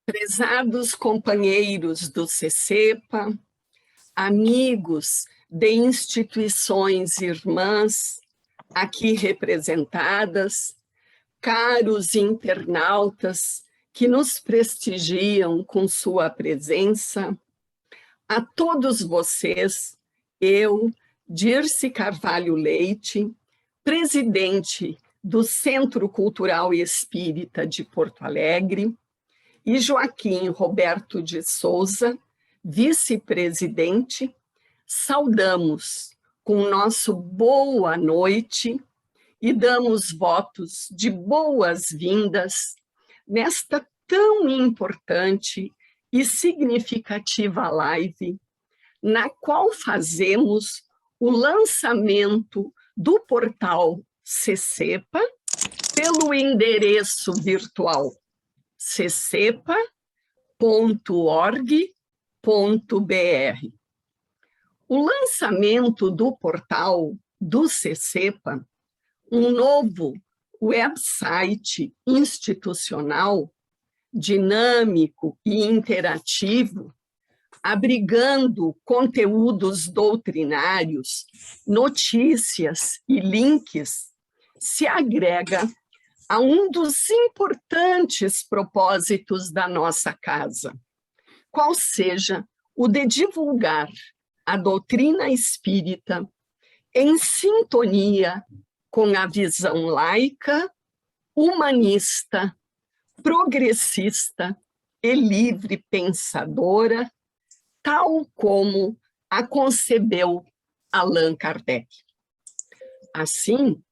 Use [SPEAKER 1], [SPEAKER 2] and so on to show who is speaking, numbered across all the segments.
[SPEAKER 1] Prezados companheiros do CCEPA, amigos de instituições irmãs aqui representadas, caros internautas que nos prestigiam com sua presença, a todos vocês, eu, Dirce Carvalho Leite, presidente do Centro Cultural Espírita de Porto Alegre, e Joaquim Roberto de Souza, vice-presidente, saudamos com nosso boa noite e damos votos de boas-vindas nesta tão importante e significativa live, na qual fazemos o lançamento do portal CCEPA pelo endereço virtual ccepa.org.br. O lançamento do portal do CCEPA, um novo website institucional, dinâmico e interativo, abrigando conteúdos doutrinários, notícias e links, se agrega a um dos importantes propósitos da nossa casa, qual seja o de divulgar a doutrina espírita em sintonia com a visão laica, humanista, progressista e livre pensadora, tal como a concebeu Allan Kardec. Assim,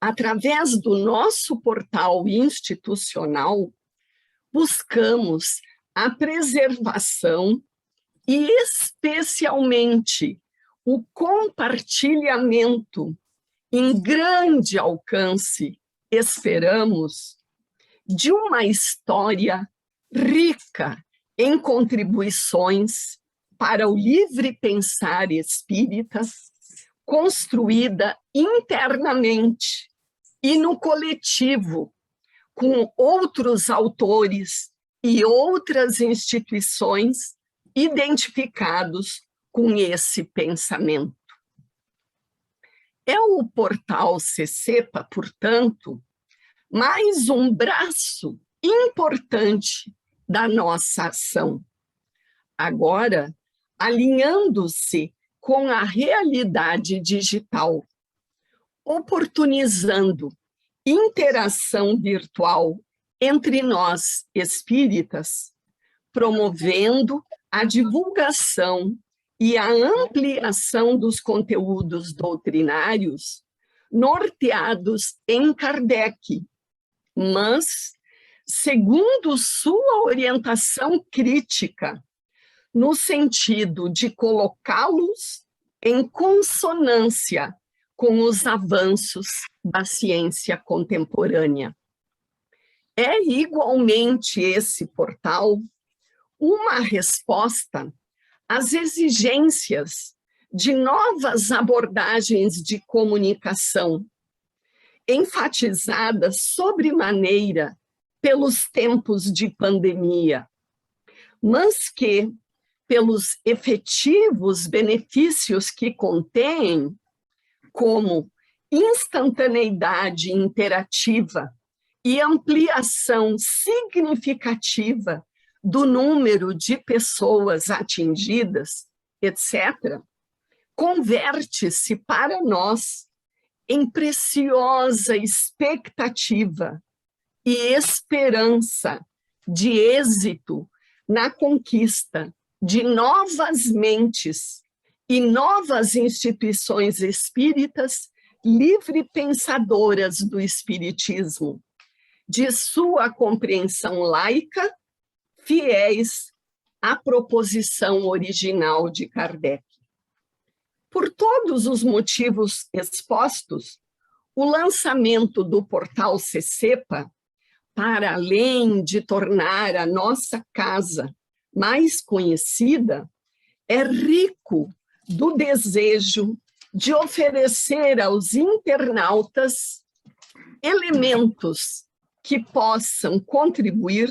[SPEAKER 1] através do nosso portal institucional, buscamos a preservação e, especialmente, o compartilhamento em grande alcance, esperamos, de uma história rica em contribuições para o livre pensar espírita, construída internamente e no coletivo, com outros autores e outras instituições identificados com esse pensamento. É o portal CCEPA, portanto, mais um braço importante da nossa ação. Agora, alinhando-se com a realidade digital, oportunizando interação virtual entre nós espíritas, promovendo a divulgação e a ampliação dos conteúdos doutrinários norteados em Kardec, mas segundo sua orientação crítica, no sentido de colocá-los em consonância com os avanços da ciência contemporânea. É igualmente esse portal uma resposta às exigências de novas abordagens de comunicação, enfatizadas sobremaneira pelos tempos de pandemia, mas que, pelos efetivos benefícios que contêm, como instantaneidade interativa e ampliação significativa do número de pessoas atingidas, etc., converte-se para nós em preciosa expectativa e esperança de êxito na conquista de novas mentes e novas instituições espíritas livre-pensadoras do espiritismo, de sua compreensão laica, fiéis à proposição original de Kardec. Por todos os motivos expostos, o lançamento do portal CCEPA, para além de tornar a nossa casa mais conhecida, é rico do desejo de oferecer aos internautas elementos que possam contribuir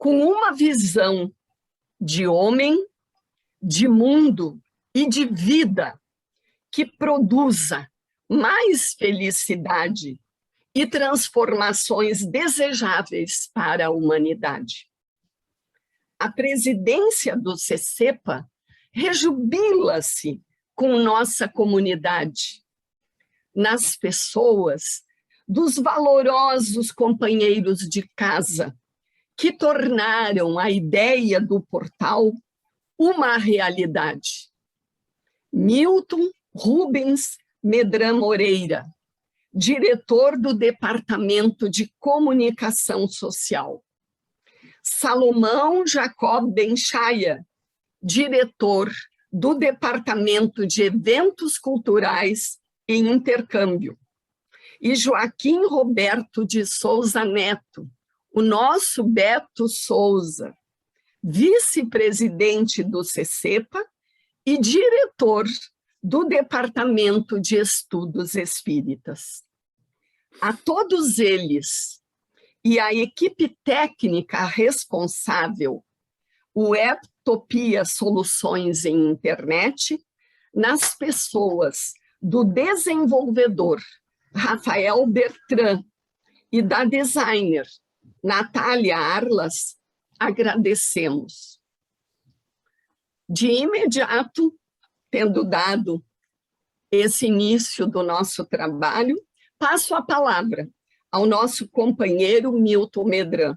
[SPEAKER 1] com uma visão de homem, de mundo e de vida que produza mais felicidade e transformações desejáveis para a humanidade. A presidência do CCEPA rejubila-se com nossa comunidade, nas pessoas dos valorosos companheiros de casa que tornaram a ideia do portal uma realidade. Milton Rubens Medran Moreira, diretor do Departamento de Comunicação Social. Salomão Jacob Benchaia, diretor do Departamento de Eventos Culturais e Intercâmbio. E Joaquim Roberto de Souza Neto, o nosso Beto Souza, vice-presidente do CCEPA e diretor do Departamento de Estudos Espíritas. A todos eles e a equipe técnica responsável, o Webtopia Soluções em Internet, nas pessoas do desenvolvedor Rafael Bertrand e da designer Natália Arlas, agradecemos. De imediato, tendo dado esse início do nosso trabalho, passo a palavra ao nosso companheiro Milton Medran,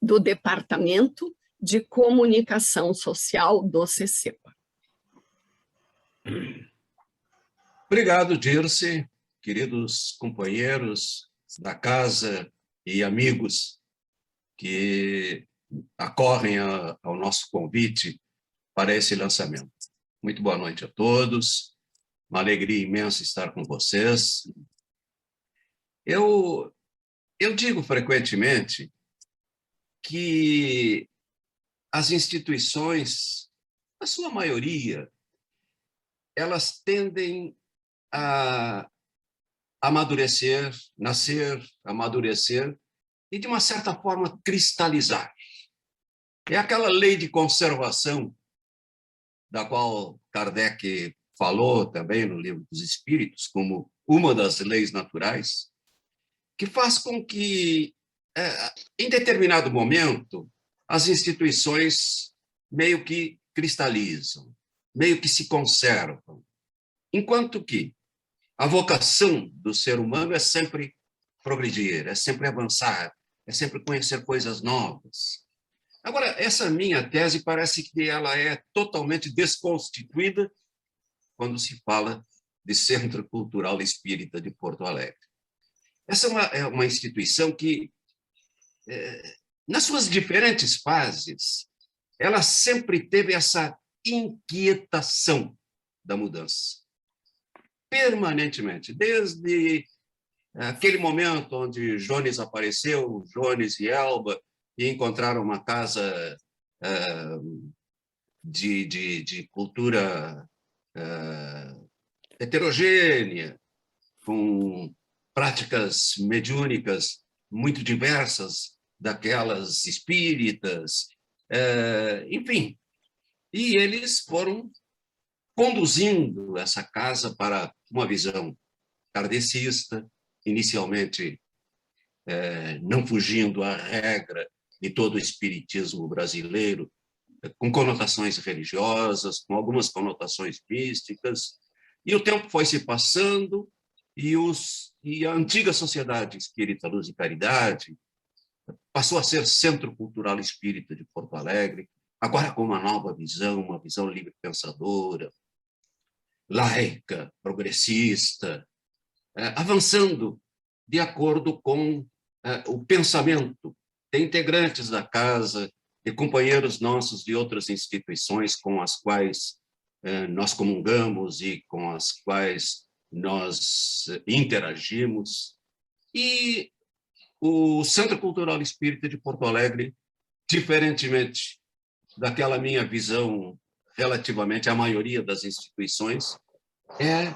[SPEAKER 1] do Departamento de Comunicação Social do CCEPA.
[SPEAKER 2] Obrigado, Dirce, queridos companheiros da casa e amigos que acorrem ao nosso convite para esse lançamento. Muito boa noite a todos, uma alegria imensa estar com vocês. Eu digo frequentemente que as instituições, a sua maioria, elas tendem a amadurecer, nascer, amadurecer e, de uma certa forma, cristalizar. É aquela lei de conservação da qual Kardec falou também no Livro dos Espíritos, como uma das leis naturais, que faz com que, em determinado momento, as instituições meio que cristalizam, meio que se conservam, enquanto que a vocação do ser humano é sempre progredir, é sempre avançar, é sempre conhecer coisas novas. Agora, essa minha tese parece que ela é totalmente desconstituída quando se fala de Centro Cultural Espírita de Porto Alegre. Essa é uma instituição que, nas suas diferentes fases, ela sempre teve essa inquietação da mudança, permanentemente, desde aquele momento onde Jones apareceu, Jones e Elba, e encontraram uma casa de cultura heterogênea, com práticas mediúnicas muito diversas daquelas espíritas, enfim. E eles foram conduzindo essa casa para uma visão kardecista, inicialmente não fugindo à regra de todo o espiritismo brasileiro, com conotações religiosas, com algumas conotações místicas, e o tempo foi se passando, e a antiga Sociedade Espírita Luz e Caridade passou a ser Centro Cultural Espírita de Porto Alegre, agora com uma nova visão, uma visão livre-pensadora, laica, progressista, avançando de acordo com o pensamento de integrantes da casa, de companheiros nossos de outras instituições com as quais nós comungamos e com as quais nós interagimos. E o Centro Cultural Espírita de Porto Alegre, diferentemente daquela minha visão relativamente à maioria das instituições, é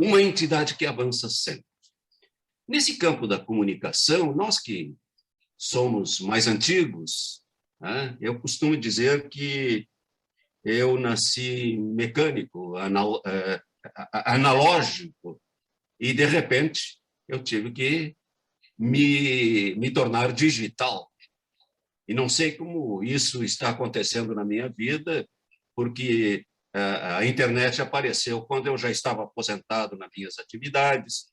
[SPEAKER 2] uma entidade que avança sempre. Nesse campo da comunicação, nós que somos mais antigos, né? Eu costumo dizer que eu nasci mecânico, analógico, e, de repente, eu tive que me tornar digital. E não sei como isso está acontecendo na minha vida, porque a internet apareceu quando eu já estava aposentado nas minhas atividades,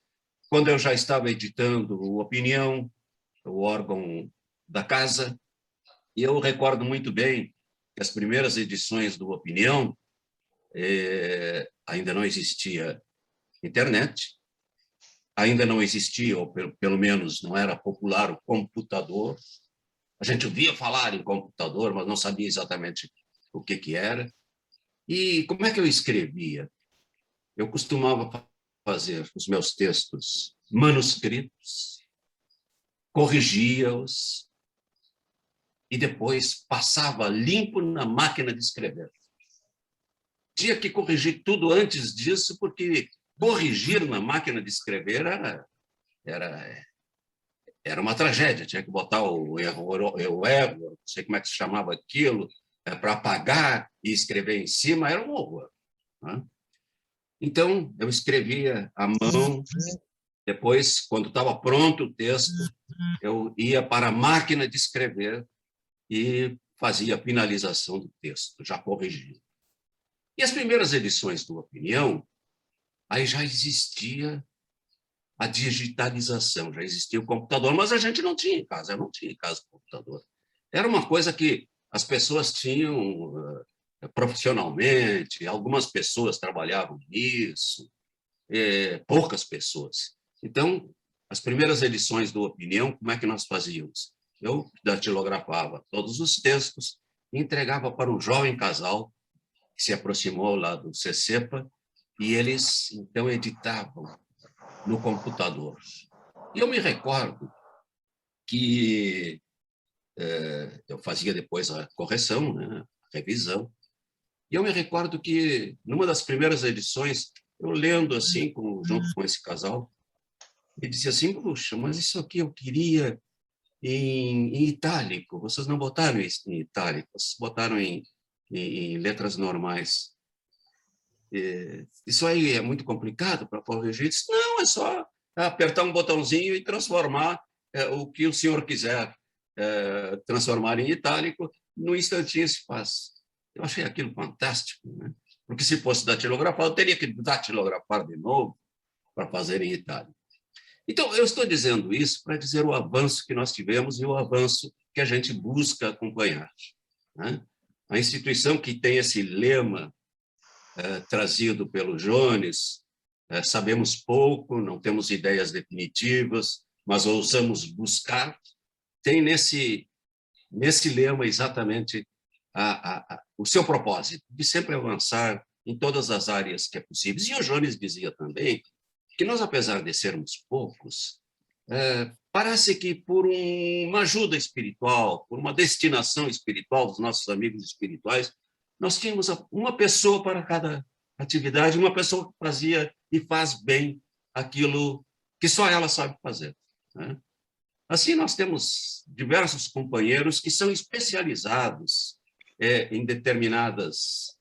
[SPEAKER 2] quando eu já estava editando o Opinião, o órgão da casa, e eu recordo muito bem que as primeiras edições do Opinião ainda não existia internet, ainda não existia, ou pelo menos não era popular, o computador. A gente ouvia falar em computador, mas não sabia exatamente o que era. E como é que eu escrevia? Eu costumava fazer os meus textos manuscritos, corrigia-os e depois passava limpo na máquina de escrever. Tinha que corrigir tudo antes disso, porque corrigir na máquina de escrever era uma tragédia. Tinha que botar o erro, não sei como é que se chamava aquilo, para apagar e escrever em cima, era um horror, né? Então, eu escrevia à mão, depois, quando estava pronto o texto, eu ia para a máquina de escrever e fazia a finalização do texto, já corrigia. E as primeiras edições do Opinião, aí já existia a digitalização, já existia o computador, mas a gente não tinha em casa, eu não tinha em casa computador. Era uma coisa que as pessoas tinham profissionalmente, algumas pessoas trabalhavam nisso, poucas pessoas. Então, as primeiras edições do Opinião, como é que nós fazíamos? Eu datilografava todos os textos e entregava para um jovem casal que se aproximou lá do CCEPA, e eles, então, editavam no computador. E eu me recordo que eu fazia depois a correção, né, a revisão, e eu me recordo que, numa das primeiras edições, eu lendo assim, junto com esse casal, e disse assim: puxa, mas isso aqui eu queria em itálico, vocês não botaram isso em itálico, vocês botaram em letras normais. Isso aí é muito complicado para corrigir? Disse, não, é só apertar um botãozinho e transformar o que o senhor quiser transformar em itálico, no instantinho se faz. Eu achei aquilo fantástico, né? Porque se fosse datilografar, eu teria que datilografar de novo para fazer em itálico. Então, eu estou dizendo isso para dizer o avanço que nós tivemos e o avanço que a gente busca acompanhar, né? A instituição que tem esse lema trazido pelo Jones, sabemos pouco, não temos ideias definitivas, mas ousamos buscar, tem nesse lema exatamente o seu propósito, de sempre avançar em todas as áreas que é possível. E o Jones dizia também que nós, apesar de sermos poucos, parece que por uma ajuda espiritual, por uma destinação espiritual dos nossos amigos espirituais, nós tínhamos uma pessoa para cada atividade, uma pessoa que fazia e faz bem aquilo que só ela sabe fazer, né? Assim, nós temos diversos companheiros que são especializados em determinadas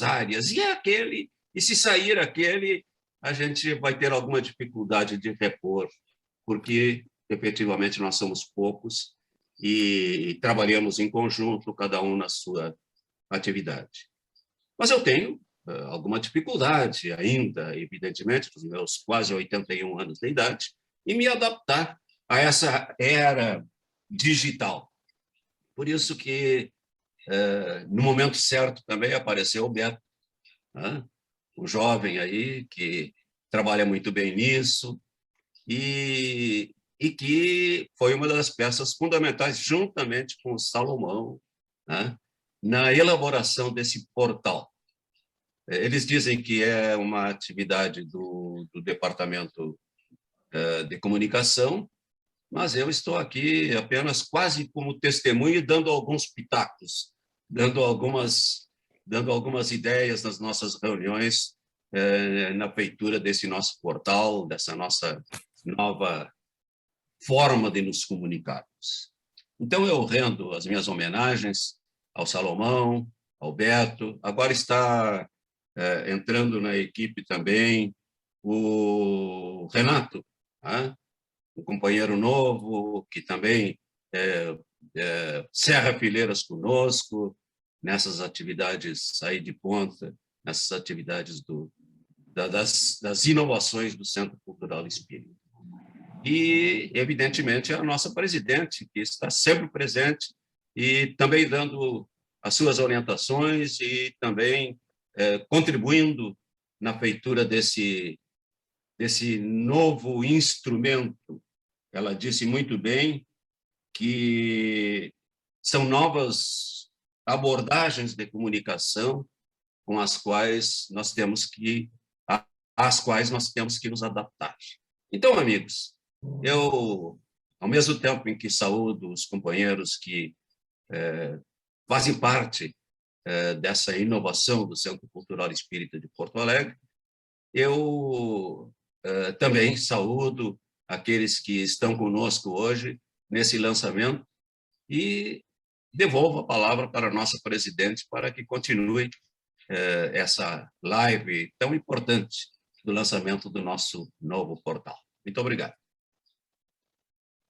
[SPEAKER 2] áreas, e se sair aquele, a gente vai ter alguma dificuldade de repor, porque, efetivamente, nós somos poucos e trabalhamos em conjunto, cada um na sua atividade. Mas eu tenho alguma dificuldade ainda, evidentemente, nos meus quase 81 anos de idade, em me adaptar a essa era digital. Por isso que, no momento certo, também apareceu o Beto, né? Um jovem aí que trabalha muito bem nisso e que foi uma das peças fundamentais, juntamente com o Salomão, né, na elaboração desse portal. Eles dizem que é uma atividade do Departamento de Comunicação, mas eu estou aqui apenas quase como testemunha e dando alguns pitacos, dando algumas ideias nas nossas reuniões na feitura desse nosso portal, dessa nossa nova forma de nos comunicarmos. Então, eu rendo as minhas homenagens ao Salomão, ao Beto. Agora está entrando na equipe também o Renato, né? Um companheiro novo que também cerra fileiras conosco nessas atividades aí de ponta, nessas atividades das inovações do Centro Cultural Espírita. E, evidentemente, a nossa presidente, que está sempre presente e também dando as suas orientações e também contribuindo na feitura desse novo instrumento. Ela disse muito bem que são novas abordagens de comunicação com as quais nós temos que nos adaptar. Então, amigos, eu, ao mesmo tempo em que saúdo os companheiros que fazem parte dessa inovação do Centro Cultural Espírita de Porto Alegre, eu também saúdo aqueles que estão conosco hoje nesse lançamento e devolvo a palavra para a nossa presidente para que continue essa live tão importante do lançamento do nosso novo portal. Muito obrigado.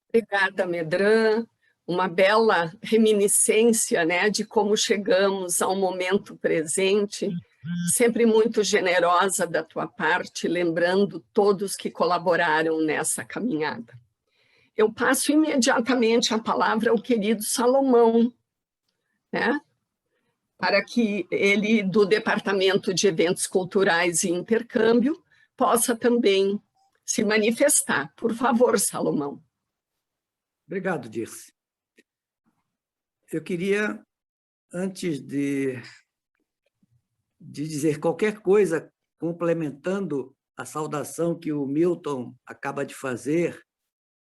[SPEAKER 1] Obrigada, Medran. Uma bela reminiscência, né, de como chegamos ao momento presente, sempre muito generosa da tua parte, lembrando todos que colaboraram nessa caminhada. Eu passo imediatamente a palavra ao querido Salomão, né, para que ele, do Departamento de Eventos Culturais e Intercâmbio, possa também se manifestar. Por favor, Salomão.
[SPEAKER 3] Obrigado, Dirce. Eu queria, antes de dizer qualquer coisa, complementando a saudação que o Milton acaba de fazer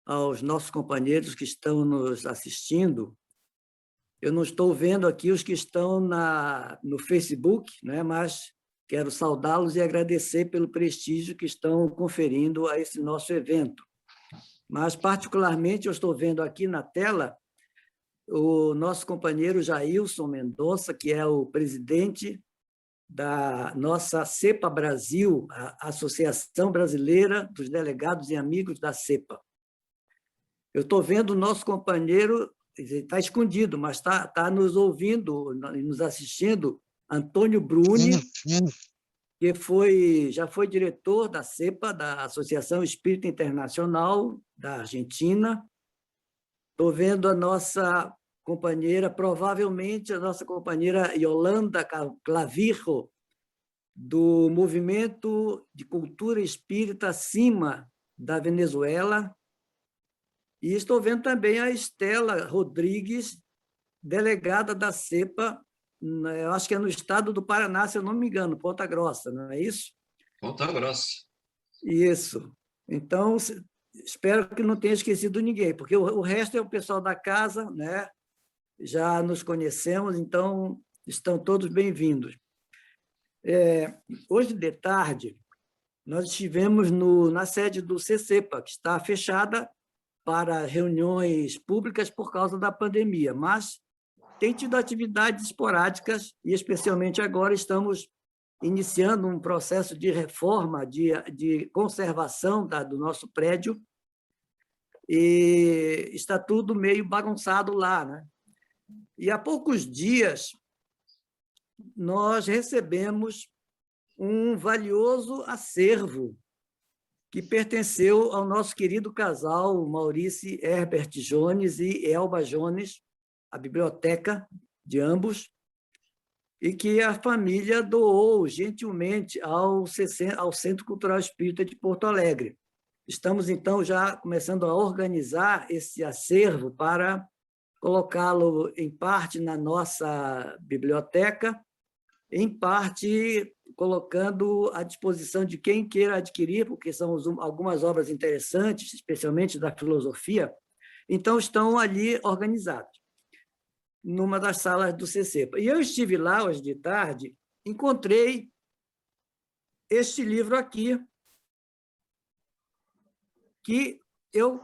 [SPEAKER 3] aos nossos companheiros que estão nos assistindo. Eu não estou vendo aqui os que estão no Facebook, né? Mas quero saudá-los e agradecer pelo prestígio que estão conferindo a esse nosso evento. Mas, particularmente, eu estou vendo aqui na tela o nosso companheiro Jailson Mendonça, que é o presidente da nossa CEPA Brasil, a Associação Brasileira dos Delegados e Amigos da CEPA. Eu estou vendo o nosso companheiro, está escondido, mas está nos ouvindo e nos assistindo, Antônio Bruni, que já foi diretor da CEPA, da Associação Espírita Internacional da Argentina. Estou vendo a nossa companheira, provavelmente a nossa companheira Yolanda Clavijo, do Movimento de Cultura Espírita Cima da Venezuela. E estou vendo também a Estela Rodrigues, delegada da CEPA, eu acho que é no estado do Paraná, se eu não me engano, Ponta Grossa, não é isso?
[SPEAKER 2] Ponta Grossa.
[SPEAKER 3] Isso. Então, espero que não tenha esquecido ninguém, porque o resto é o pessoal da casa, né? Já nos conhecemos, então estão todos bem-vindos. Hoje de tarde, nós estivemos na sede do CCEPA, que está fechada para reuniões públicas por causa da pandemia, mas tem tido atividades esporádicas e, especialmente agora, estamos iniciando um processo de reforma, de conservação do nosso prédio, e está tudo meio bagunçado lá, né? E há poucos dias, nós recebemos um valioso acervo que pertenceu ao nosso querido casal Maurício Herbert Jones e Elba Jones, a biblioteca de ambos, e que a família doou gentilmente ao Centro Cultural Espírita de Porto Alegre. Estamos, então, já começando a organizar esse acervo para colocá-lo, em parte, na nossa biblioteca, em parte, colocando à disposição de quem queira adquirir, porque são algumas obras interessantes, especialmente da filosofia, então estão ali organizados, numa das salas do CCEPA. E eu estive lá hoje de tarde, encontrei este livro aqui, que eu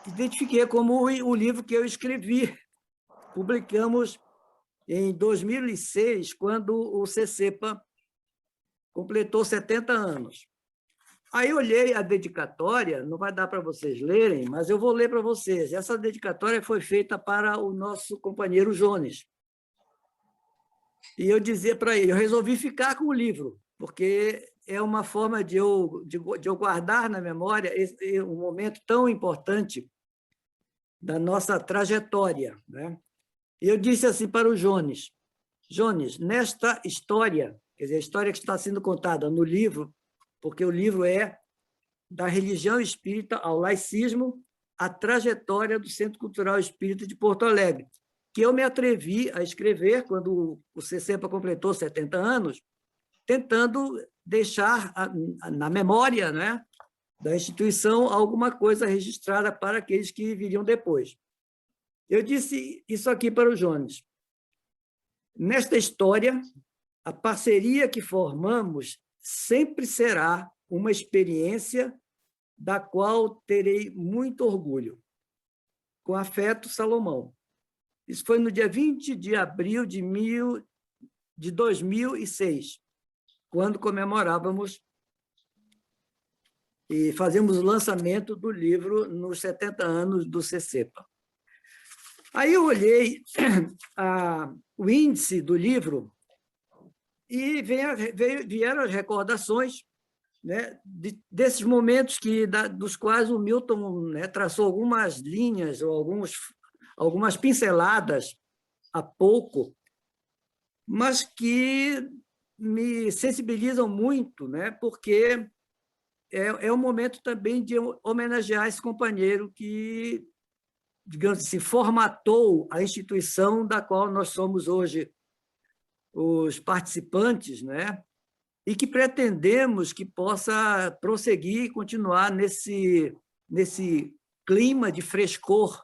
[SPEAKER 3] identifiquei como o livro que eu escrevi. Publicamos em 2006, quando o CCEPA completou 70 anos. Aí eu olhei a dedicatória, não vai dar para vocês lerem, mas eu vou ler para vocês. Essa dedicatória foi feita para o nosso companheiro Jones. E eu dizia para ele, eu resolvi ficar com o livro, porque é uma forma de eu guardar na memória um momento tão importante da nossa trajetória, né? E eu disse assim para o Jones, Jones, nesta história, quer dizer, a história que está sendo contada no livro, porque o livro é da religião espírita ao laicismo, a trajetória do Centro Cultural Espírita de Porto Alegre, que eu me atrevi a escrever quando o CCEPA completou 70 anos, tentando deixar na memória, né, da instituição alguma coisa registrada para aqueles que viriam depois. Eu disse isso aqui para o Jones. Nesta história, a parceria que formamos sempre será uma experiência da qual terei muito orgulho. Com afeto, Salomão. Isso foi no dia 20 de abril de 2006, quando comemorávamos e fazemos o lançamento do livro nos 70 anos do CCEPA. Aí eu olhei o índice do livro e vieram as recordações, né, desses momentos dos quais o Milton, né, traçou algumas linhas ou algumas pinceladas há pouco, mas que me sensibilizam muito, né, porque é um momento também de homenagear esse companheiro que, digamos assim, formatou a instituição da qual nós somos hoje os participantes, né? E que pretendemos que possa prosseguir e continuar nesse clima de frescor,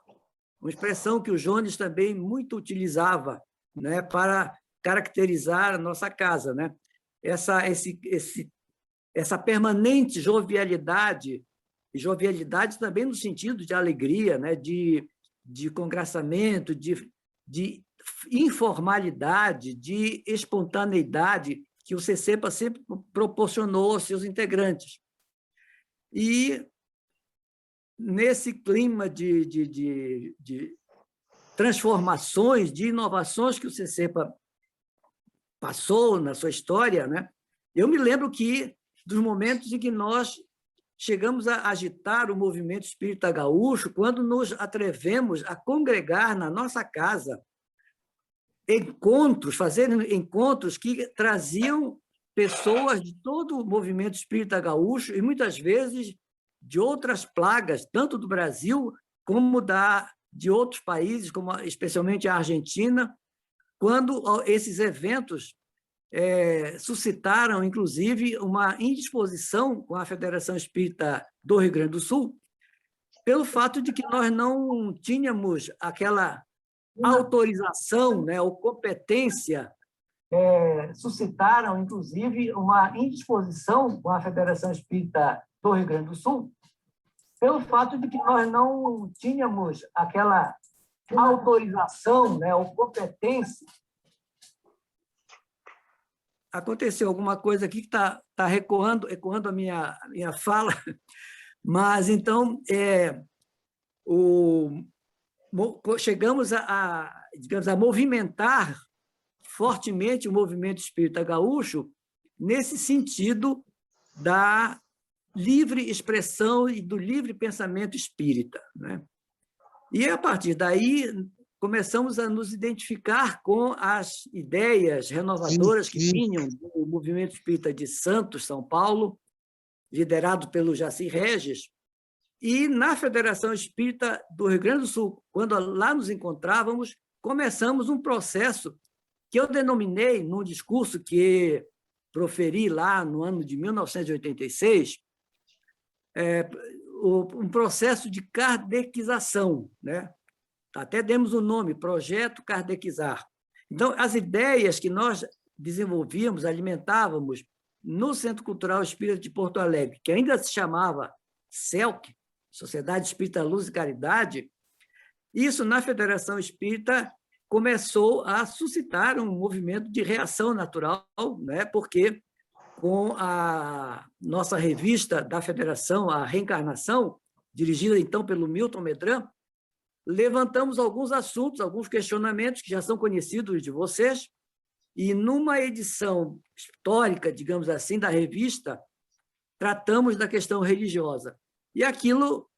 [SPEAKER 3] uma expressão que o Jones também muito utilizava, né, para caracterizar a nossa casa, né? Essa permanente jovialidade, e jovialidade também no sentido de alegria, né, de congraçamento, de informalidade, de espontaneidade que o CCEPA sempre proporcionou aos seus integrantes. E, nesse clima de transformações, de inovações que o CCEPA passou na sua história, né, eu me lembro dos momentos em que nós chegamos a agitar o movimento espírita gaúcho, quando nos atrevemos a congregar na nossa casa fazer encontros que traziam pessoas de todo o movimento espírita gaúcho e, muitas vezes, de outras plagas, tanto do Brasil como de outros países, como especialmente a Argentina, quando esses eventos suscitaram, inclusive, uma indisposição com a Federação Espírita do Rio Grande do Sul, pelo fato de que nós não tínhamos aquela autorização, né, ou competência, suscitaram, inclusive, uma indisposição com a Federação Espírita do Rio Grande do Sul, pelo fato de que nós não tínhamos aquela autorização, né, ou competência. Aconteceu alguma coisa aqui que está ecoando a minha fala, mas, então, chegamos digamos, a movimentar fortemente o movimento espírita gaúcho nesse sentido da livre expressão e do livre pensamento espírita, né? E, a partir daí, começamos a nos identificar com as ideias renovadoras que vinham do movimento espírita de Santos, São Paulo, liderado pelo Jaci Regis, e na Federação Espírita do Rio Grande do Sul, quando lá nos encontrávamos, começamos um processo que eu denominei, num discurso que proferi lá no ano de 1986, um processo de kardekização, né? Até demos o nome, Projeto Kardecizar. Então, as ideias que nós desenvolvíamos, alimentávamos no Centro Cultural Espírita de Porto Alegre, que ainda se chamava CELC, Sociedade Espírita Luz e Caridade, isso na Federação Espírita começou a suscitar um movimento de reação natural, né? Porque com a nossa revista da Federação, a Reencarnação, dirigida então pelo Milton Medran, levantamos alguns assuntos, alguns questionamentos que já são conhecidos de vocês, e numa edição histórica, digamos assim, da revista, tratamos da questão religiosa. E aquilo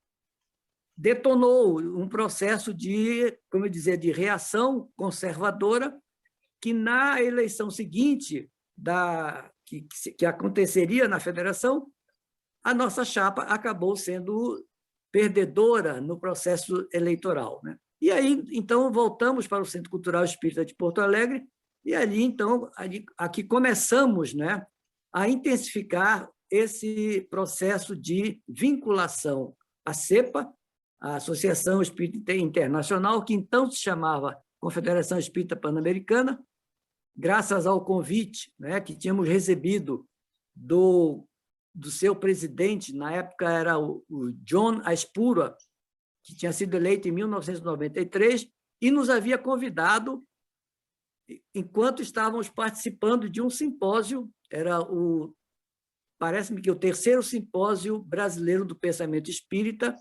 [SPEAKER 3] detonou um processo de, como eu dizia, de reação conservadora, que na eleição seguinte, que aconteceria na federação, a nossa chapa acabou sendo perdedora no processo eleitoral, né? E aí, então, voltamos para o Centro Cultural Espírita de Porto Alegre, e ali, então, aqui começamos, né, a intensificar esse processo de vinculação à CEPA, a Associação Espírita Internacional, que então se chamava Confederação Espírita Pan-Americana, graças ao convite, né, que tínhamos recebido do seu presidente, na época era o John Aspura, que tinha sido eleito em 1993, e nos havia convidado, enquanto estávamos participando de um simpósio, parece-me que o 3º Simpósio Brasileiro do Pensamento Espírita,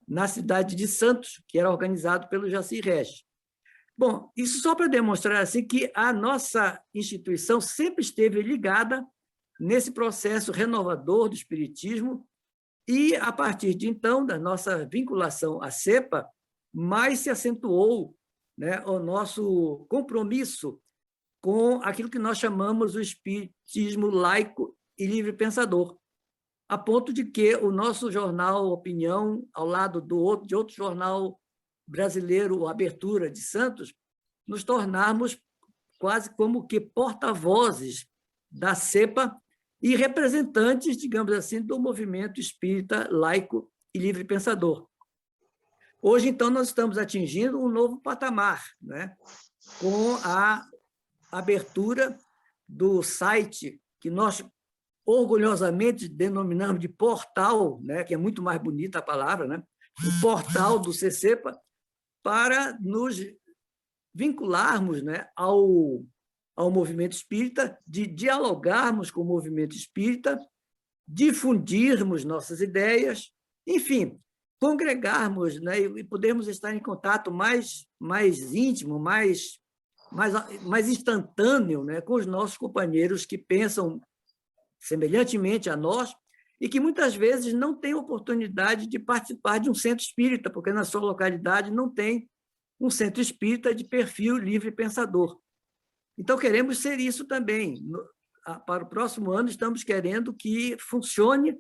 [SPEAKER 3] na cidade de Santos, que era organizado pelo Jaci Regis. Bom, isso só para demonstrar assim, que a nossa instituição sempre esteve ligada nesse processo renovador do espiritismo e, a partir de então, da nossa vinculação à CEPA, mais se acentuou, né, o nosso compromisso com aquilo que nós chamamos o espiritismo laico e livre pensador, a ponto de que o nosso jornal Opinião, ao lado de outro jornal brasileiro, o Abertura de Santos, nos tornarmos quase como que porta-vozes da CEPA e representantes, digamos assim, do movimento espírita laico e livre pensador. Hoje, então, nós estamos atingindo um novo patamar, né? Com a abertura do site que nós orgulhosamente denominamos de portal, né? Que é muito mais bonita a palavra, né? O portal do CCEPA, para nos vincularmos, né, ao movimento espírita, de dialogarmos com o movimento espírita, difundirmos nossas ideias, enfim, congregarmos, né, e podermos estar em contato mais íntimo, mais instantâneo, né, com os nossos companheiros que pensam semelhantemente a nós e que muitas vezes não têm oportunidade de participar de um centro espírita, porque na sua localidade não tem um centro espírita de perfil livre pensador. Então, queremos ser isso também. Para o próximo ano, estamos querendo que funcione,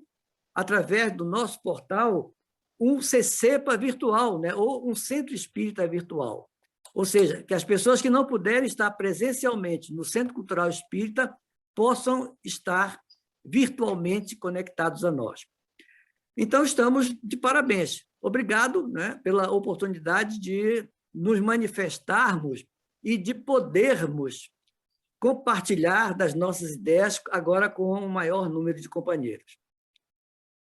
[SPEAKER 3] através do nosso portal, um CCEPA virtual, né? Ou um centro espírita virtual. Ou seja, que as pessoas que não puderem estar presencialmente no Centro Cultural Espírita possam estar virtualmente conectados a nós. Então, estamos de parabéns. Obrigado, né, pela oportunidade de nos manifestarmos e de podermos compartilhar das nossas ideias agora com um maior número de companheiros.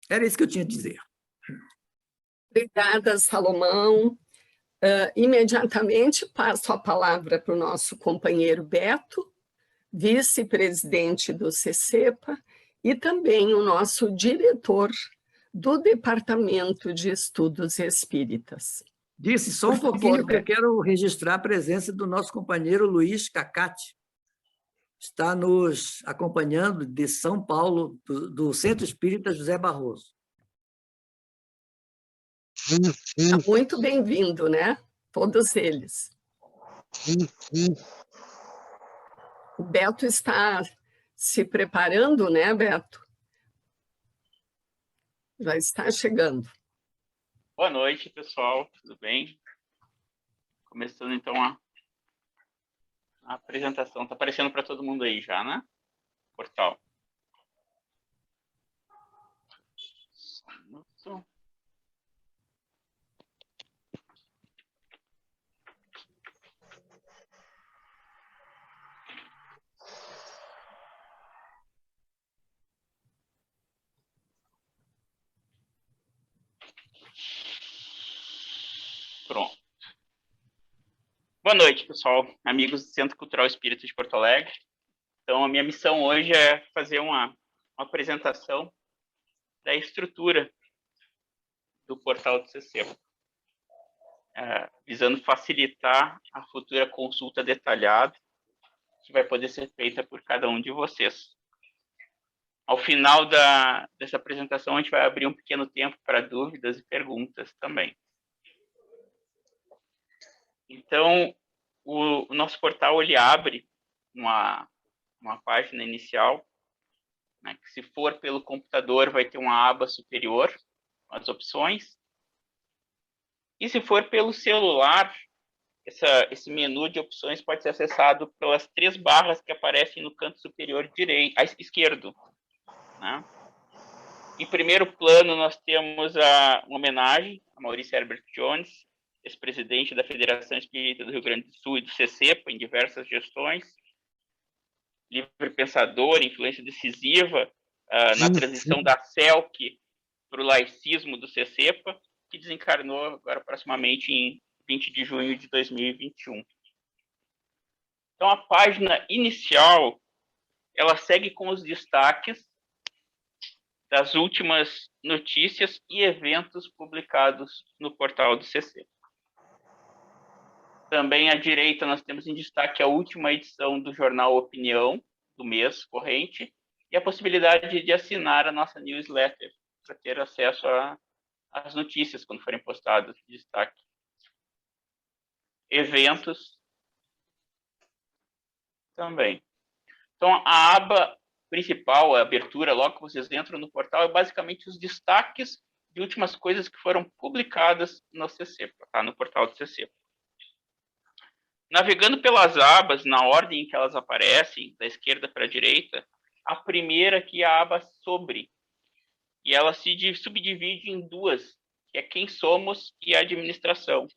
[SPEAKER 3] Era isso que eu tinha a dizer.
[SPEAKER 1] Obrigada, Salomão. Imediatamente passo a palavra para o nosso companheiro Beto, vice-presidente do CCEPA, e também o nosso diretor do Departamento de Estudos Espíritas.
[SPEAKER 3] Disse só um pouquinho que eu quero registrar a presença do nosso companheiro Luiz Cacate. Está nos acompanhando de São Paulo, do Centro Espírita José Barroso.
[SPEAKER 1] Muito bem-vindo, né? Todos eles. O Beto está se preparando, né, Beto? Já está chegando.
[SPEAKER 4] Boa noite, pessoal. Tudo bem? Começando, então, a apresentação. Está aparecendo para todo mundo aí já, né? Portal. Só um minuto. Pronto. Boa noite, pessoal, amigos do Centro Cultural Espírita de Porto Alegre. Então, a minha missão hoje é fazer uma apresentação da estrutura do portal do CCEPA, visando facilitar a futura consulta detalhada que vai poder ser feita por cada um de vocês. Ao final dessa apresentação, a gente vai abrir um pequeno tempo para dúvidas e perguntas também. Então, o nosso portal ele abre uma página inicial, né, que se for pelo computador vai ter uma aba superior, as opções. E se for pelo celular, esse menu de opções pode ser acessado pelas 3 barras que aparecem no canto superior esquerdo. Né? Em primeiro plano, nós temos uma homenagem a Maurício Herbert Jones, ex-presidente da Federação Espírita do Rio Grande do Sul e do CCEPA, em diversas gestões, livre pensador, influência decisiva na transição da CELC para o laicismo do CCEPA, que desencarnou agora aproximadamente em 20 de junho de 2021. Então, a página inicial, ela segue com os destaques das últimas notícias e eventos publicados no portal do CC. Também à direita nós temos em destaque a última edição do jornal Opinião, do mês corrente, e a possibilidade de assinar a nossa newsletter para ter acesso às notícias quando forem postadas em destaque. Eventos também. Então, a aba principal, a abertura, logo que vocês entram no portal, é basicamente os destaques de últimas coisas que foram publicadas no CCEPA, tá? No portal do CCEPA. Navegando pelas abas, na ordem em que elas aparecem, da esquerda para a direita, a primeira aqui é a aba Sobre, e ela se subdivide em 2, que é Quem Somos e a Administração.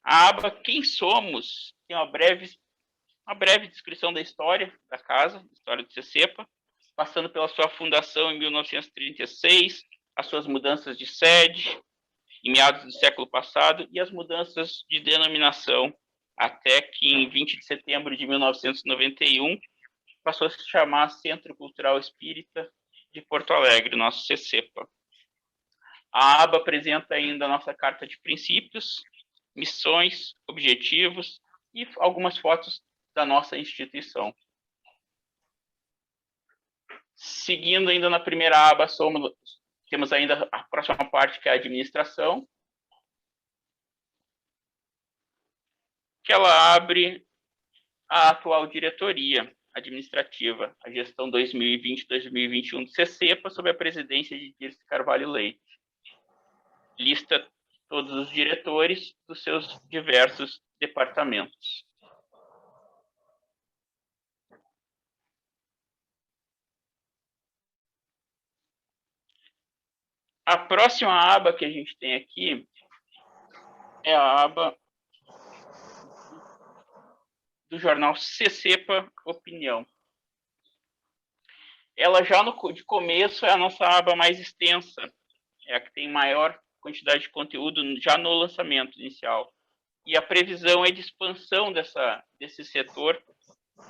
[SPEAKER 4] A aba Quem Somos tem uma breve descrição da história da casa, história do CCEPA, passando pela sua fundação em 1936, as suas mudanças de sede em meados do século passado e as mudanças de denominação até que em 20 de setembro de 1991 passou a se chamar Centro Cultural Espírita de Porto Alegre, nosso CCEPA. A aba apresenta ainda a nossa carta de princípios, missões, objetivos e algumas fotos da nossa instituição. Seguindo ainda na primeira aba, temos ainda a próxima parte, que é a administração, que ela abre a atual diretoria administrativa, a gestão 2020-2021 do CCEPA, sob a presidência de Dirce Carvalho Leite. Lista todos os diretores dos seus diversos departamentos. A próxima aba que a gente tem aqui é a aba do jornal CCEPA Opinião. Ela já de começo é a nossa aba mais extensa, é a que tem maior quantidade de conteúdo já no lançamento inicial. E a previsão é de expansão desse setor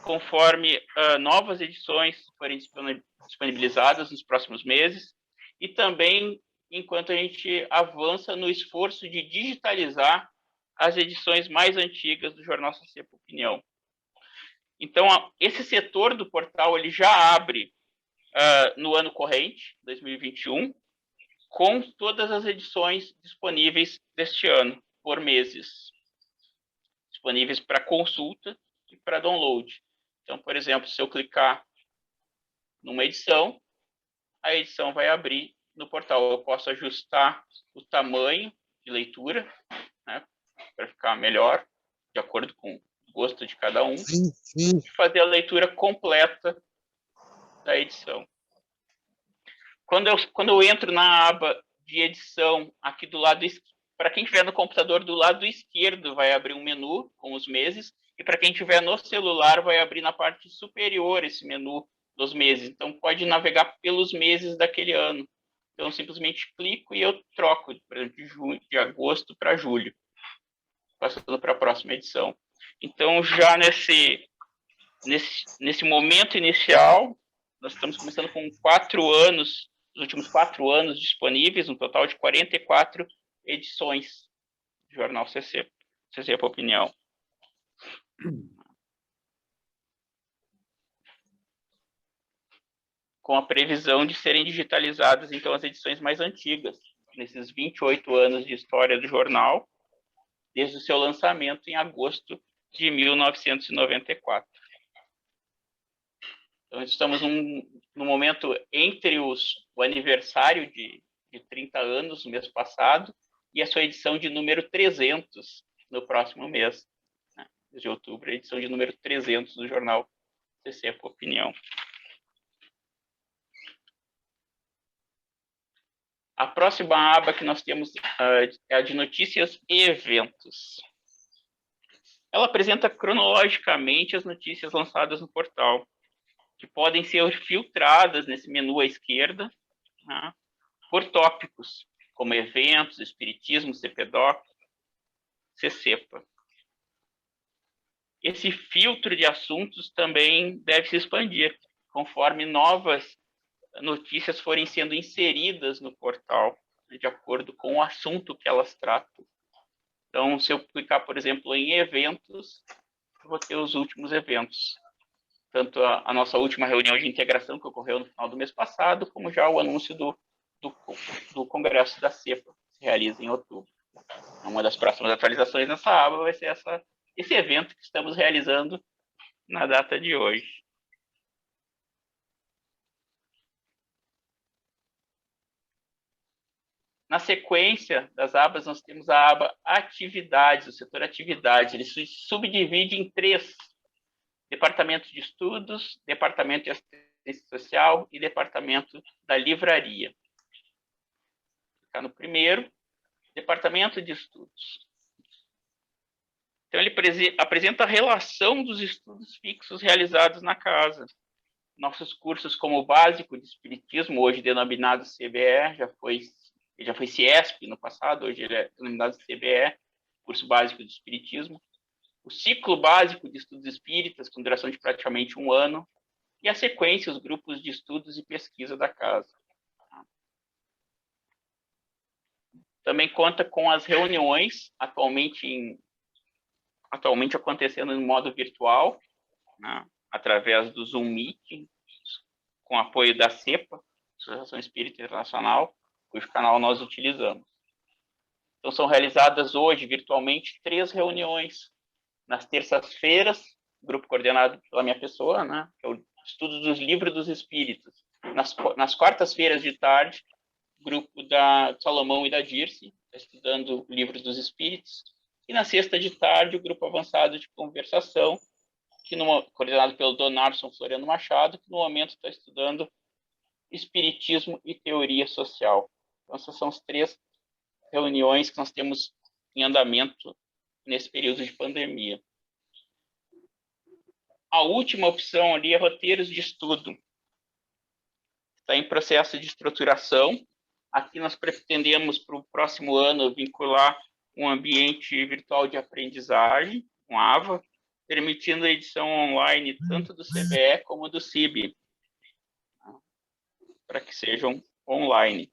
[SPEAKER 4] conforme novas edições forem disponibilizadas nos próximos meses e também enquanto a gente avança no esforço de digitalizar as edições mais antigas do jornal CCEPA Opinião. Então, esse setor do portal ele já abre no ano corrente, 2021, com todas as edições disponíveis deste ano, por meses, disponíveis para consulta e para download. Então, por exemplo, se eu clicar numa edição, a edição vai abrir no portal. Eu posso ajustar o tamanho de leitura, né, para ficar melhor, de acordo com o gosto de cada um, e fazer a leitura completa da edição. Quando eu entro na aba de edição, aqui do lado esquerdo, para quem estiver no computador, do lado esquerdo vai abrir um menu com os meses, e para quem estiver no celular, vai abrir na parte superior esse menu dos meses. Então, pode navegar pelos meses daquele ano, Então, eu simplesmente clico e eu troco, por exemplo, de agosto para julho, passando para a próxima edição. Então, já nesse momento inicial, nós estamos começando com 4 anos, os últimos 4 anos disponíveis, um total de 44 edições do jornal CC para Opinião. Com a previsão de serem digitalizadas, então, as edições mais antigas, nesses 28 anos de história do jornal, desde o seu lançamento em agosto de 1994. Então, estamos num momento entre o aniversário de 30 anos, no mês passado, e a sua edição de número 300, no próximo mês, né, de outubro, a edição de número 300 do jornal CC para Opinião. A próxima aba que nós temos é a de notícias e eventos. Ela apresenta cronologicamente as notícias lançadas no portal, que podem ser filtradas nesse menu à esquerda, né, por tópicos, como eventos, espiritismo, CPDOC, CCEPA. Esse filtro de assuntos também deve se expandir, conforme novas notícias forem sendo inseridas no portal, de acordo com o assunto que elas tratam. Então, se eu clicar, por exemplo, em eventos, eu vou ter os últimos eventos. Tanto a nossa última reunião de integração, que ocorreu no final do mês passado, como já o anúncio do Congresso da CEPA, que se realiza em outubro. Uma das próximas atualizações nessa aba vai ser esse evento que estamos realizando na data de hoje. Na sequência das abas, nós temos a aba Atividades, o setor Atividades. Ele se subdivide em 3: Departamento de Estudos, Departamento de Assistência Social e Departamento da Livraria. Vou ficar no primeiro, Departamento de Estudos. Então, ele apresenta a relação dos estudos fixos realizados na casa. Nossos cursos como o Básico de Espiritismo, hoje denominado CBE, ele já foi CIESP no passado, hoje ele é denominado CBE, Curso Básico de Espiritismo. O Ciclo Básico de Estudos Espíritas, com duração de praticamente 1 ano. E a sequência, os grupos de estudos e pesquisa da casa. Também conta com as reuniões, atualmente acontecendo em modo virtual, né, através do Zoom Meeting, com apoio da CEPA, Associação Espírita Internacional, cujo canal nós utilizamos. Então, são realizadas hoje, virtualmente, 3 reuniões. Nas terças-feiras, grupo coordenado pela minha pessoa, né, que é o Estudo dos Livros dos Espíritos. Nas quartas-feiras de tarde, grupo da Salomão e da Dirce, estudando Livros dos Espíritos. E na sexta de tarde, o grupo avançado de conversação, coordenado pelo Donarson Floriano Machado, que no momento está estudando Espiritismo e Teoria Social. Então, essas são as 3 reuniões que nós temos em andamento nesse período de pandemia. A última opção ali é roteiros de estudo. Está em processo de estruturação. Aqui nós pretendemos, para o próximo ano, vincular um ambiente virtual de aprendizagem, um AVA, permitindo a edição online tanto do CBE como do CIB, para que sejam online.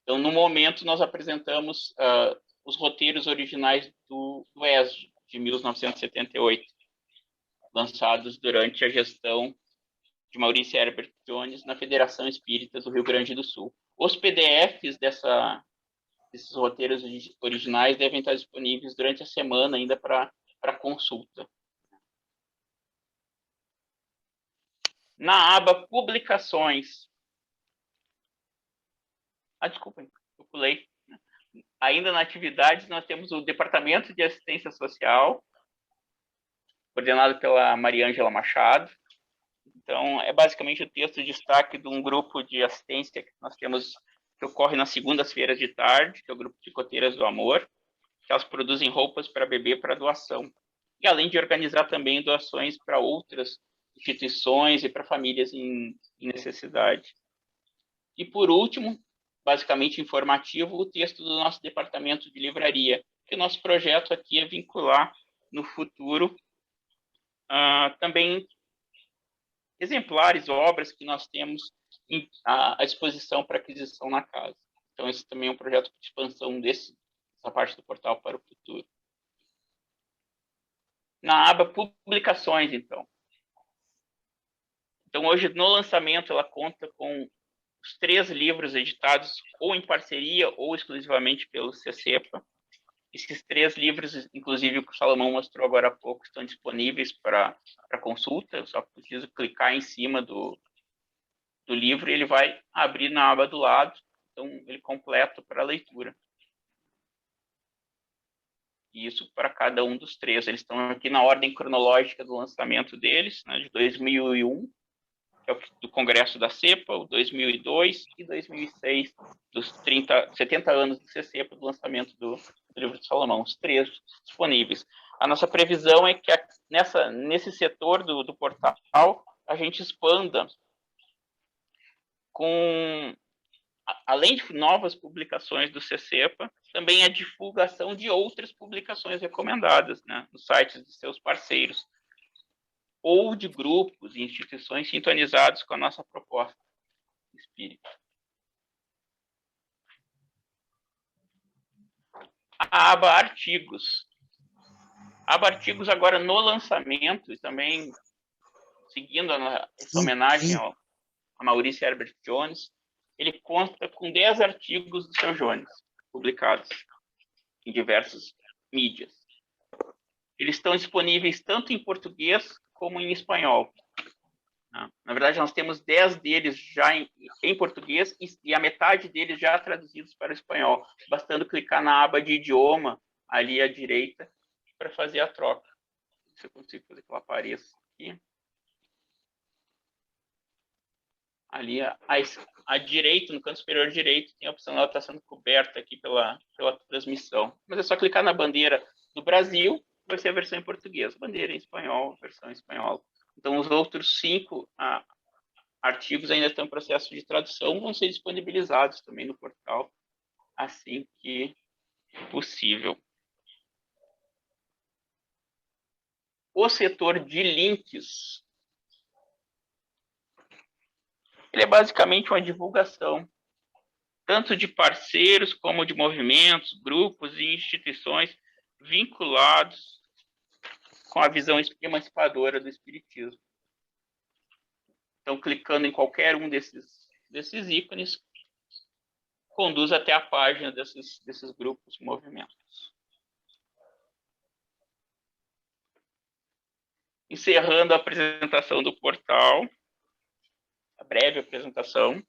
[SPEAKER 4] Então, no momento, nós apresentamos os roteiros originais do ESG, de 1978, lançados durante a gestão de Maurício Herbert Jones na Federação Espírita do Rio Grande do Sul. Os PDFs desses roteiros originais devem estar disponíveis durante a semana ainda para consulta. Na aba Publicações. Desculpem, eu pulei. Ainda na atividade, nós temos o Departamento de Assistência Social, coordenado pela Maria Ângela Machado. Então, é basicamente o texto de destaque de um grupo de assistência que nós temos, que ocorre nas segundas-feiras de tarde, que é o grupo de Coteiras do Amor, que elas produzem roupas para bebê para doação. E além de organizar também doações para outras instituições e para famílias em necessidade. E, por último, basicamente informativo, o texto do nosso departamento de livraria, que o nosso projeto aqui é vincular no futuro também exemplares, obras que nós temos à disposição para aquisição na casa. Então, esse também é um projeto de expansão dessa parte do portal para o futuro. Na aba Publicações, então. Então, hoje, no lançamento, ela conta com os 3 livros editados ou em parceria ou exclusivamente pelo CCEPA. Esses 3 livros, inclusive o que o Salomão mostrou agora há pouco, estão disponíveis para consulta. Eu só preciso clicar em cima do livro e ele vai abrir na aba do lado. Então, ele completa para leitura. Isso para cada um dos 3. Eles estão aqui na ordem cronológica do lançamento deles, né, de 2001, que é o do Congresso da CEPA, o 2002 e 2006, dos 70 anos do CCEPA, do lançamento do livro de Salomão, os 3 disponíveis. A nossa previsão é que nesse setor do portal a gente expanda com, além de novas publicações do CCEPA, também a divulgação de outras publicações recomendadas, né, nos sites de seus parceiros, ou de grupos e instituições sintonizados com a nossa proposta espírita. A aba Artigos. A aba Artigos agora no lançamento, e também seguindo essa homenagem a Maurício Herbert Jones, ele conta com 10 artigos do Seu Jones, publicados em diversas mídias. Eles estão disponíveis tanto em português como em espanhol. Na verdade, nós temos 10 deles já em português e a metade deles já traduzidos para o espanhol, bastando clicar na aba de idioma, ali à direita, para fazer a troca. Se eu consigo fazer que ela apareça aqui. Ali à direita, no canto superior direito, tem a opção, ela está sendo coberta aqui pela transmissão. Mas é só clicar na bandeira do Brasil, vai ser a versão em português. Bandeira em espanhol, versão em espanhol. Então, os outros 5 artigos ainda estão em processo de tradução, vão ser disponibilizados também no portal, assim que possível. O setor de links, ele é basicamente uma divulgação, tanto de parceiros como de movimentos, grupos e instituições vinculados com a visão emancipadora do espiritismo. Então, clicando em qualquer um desses ícones, conduz até a página desses grupos, movimentos. Encerrando a apresentação do portal, a breve apresentação,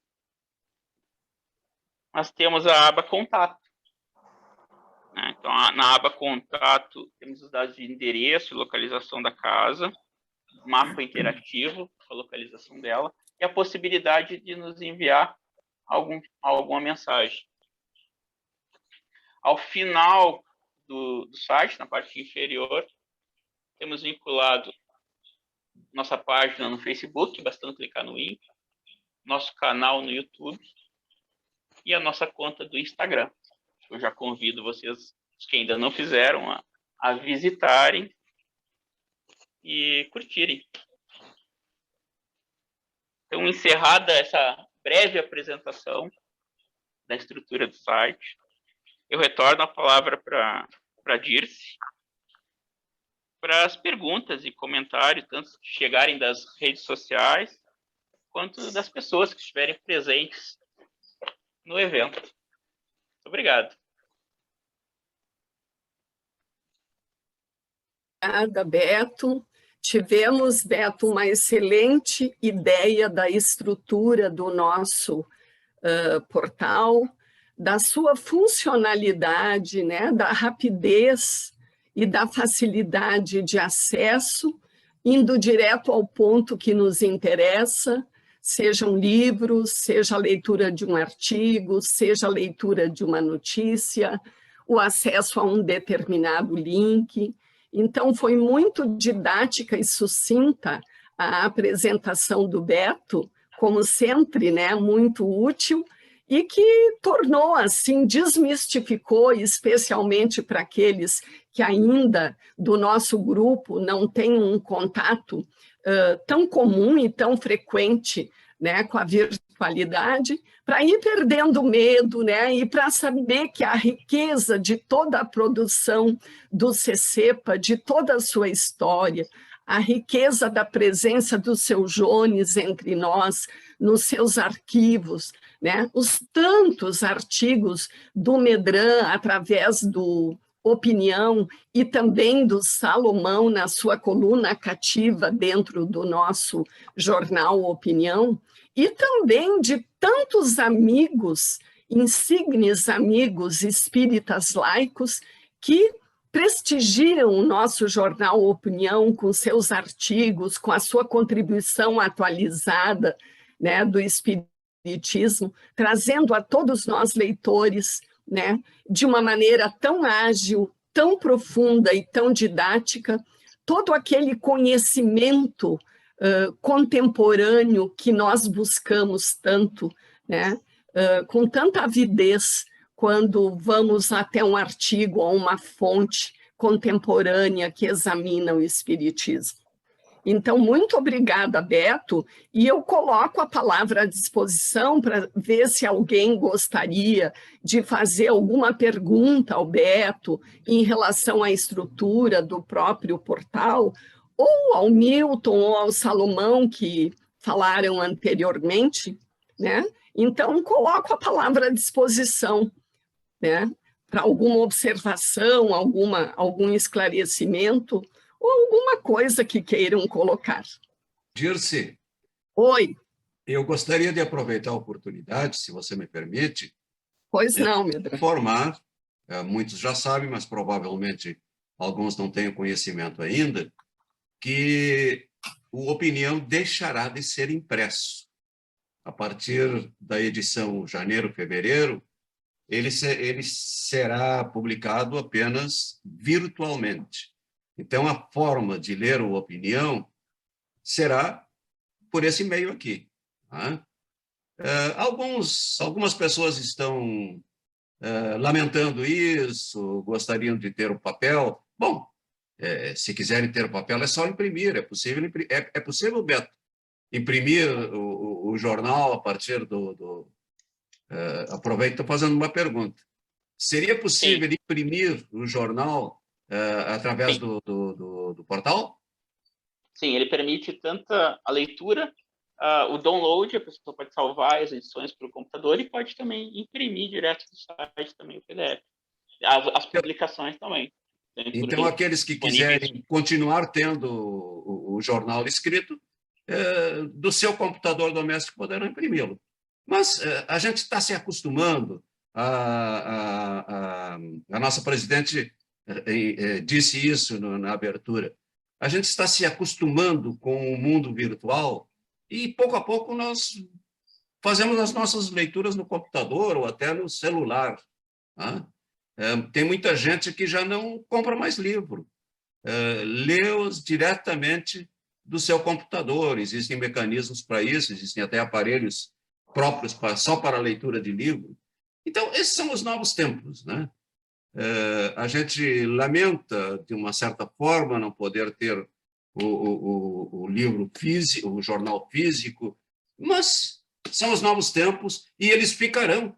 [SPEAKER 4] nós temos a aba Contato. Então, na aba Contato, temos os dados de endereço e localização da casa, mapa interativo, a localização dela, e a possibilidade de nos enviar alguma mensagem. Ao final do site, na parte inferior, temos vinculado nossa página no Facebook, bastando clicar no link, nosso canal no YouTube e a nossa conta do Instagram. Eu já convido vocês, os que ainda não fizeram, a visitarem e curtirem. Então, encerrada essa breve apresentação da estrutura do site, eu retorno a palavra para Dirce, para as perguntas e comentários, tanto que chegarem das redes sociais, quanto das pessoas que estiverem presentes no evento. Muito obrigado.
[SPEAKER 1] Obrigada, Beto. Tivemos, Beto, uma excelente ideia da estrutura do nosso portal, da sua funcionalidade, né, da rapidez e da facilidade de acesso, indo direto ao ponto que nos interessa, sejam livros, seja a leitura de um artigo, seja a leitura de uma notícia, o acesso a um determinado link. Então, foi muito didática e sucinta a apresentação do Beto, como sempre, né, muito útil, e que tornou, assim, desmistificou, especialmente para aqueles que ainda do nosso grupo não têm um contato tão comum e tão frequente, né, com a virtualidade, para ir perdendo medo, né, e para saber que a riqueza de toda a produção do CECEPA, de toda a sua história, a riqueza da presença do seu Jones entre nós, nos seus arquivos, né? Os tantos artigos do Medran através do Opinião e também do Salomão na sua coluna cativa dentro do nosso jornal Opinião, e também de tantos amigos, insignes amigos espíritas laicos que prestigiam o nosso jornal Opinião com seus artigos, com a sua contribuição atualizada, né, do Espiritismo, trazendo a todos nós leitores, né, de uma maneira tão ágil, tão profunda e tão didática, todo aquele conhecimento contemporâneo que nós buscamos tanto, né, com tanta avidez, quando vamos até um artigo ou uma fonte contemporânea que examina o Espiritismo. Então, muito obrigada, Beto, e eu coloco a palavra à disposição para ver se alguém gostaria de fazer alguma pergunta ao Beto em relação à estrutura do próprio portal, ou ao Milton ou ao Salomão, que falaram anteriormente, né? Então, coloco a palavra à disposição, né, para alguma observação, algum esclarecimento, ou alguma coisa que queiram colocar.
[SPEAKER 2] Dirce.
[SPEAKER 1] Oi.
[SPEAKER 2] Eu gostaria de aproveitar a oportunidade, se você me permite.
[SPEAKER 1] Pois não, Medran.
[SPEAKER 2] Informar, muitos já sabem, mas provavelmente alguns não têm conhecimento ainda, que o Opinião deixará de ser impresso. A partir da edição janeiro-fevereiro, ele será publicado apenas virtualmente. Então, a forma de ler o Opinião será por esse meio aqui. Tá? Algumas pessoas estão lamentando isso, gostariam de ter o papel. Bom, se quiserem ter o papel, é só imprimir. É possível, Beto, imprimir o jornal a partir do aproveito, estou fazendo uma pergunta. Seria possível imprimir o jornal através do portal?
[SPEAKER 4] Sim, ele permite tanto a leitura, o download, a pessoa pode salvar as edições para o computador e pode também imprimir direto do site também o PDF. As publicações também.
[SPEAKER 2] Então, aqueles que quiserem continuar tendo o jornal escrito, do seu computador doméstico poderão imprimi-lo. Mas a gente está se acostumando, a nossa presidente disse isso na abertura, a gente está se acostumando com o mundo virtual e, pouco a pouco, nós fazemos as nossas leituras no computador ou até no celular. Tá? Tem muita gente que já não compra mais livro, lê-os diretamente do seu computador. Existem mecanismos para isso, existem até aparelhos próprios só para a leitura de livro. Então, esses são os novos tempos, né? A gente lamenta, de uma certa forma, não poder ter o livro físico, o jornal físico, mas são os novos tempos e eles ficarão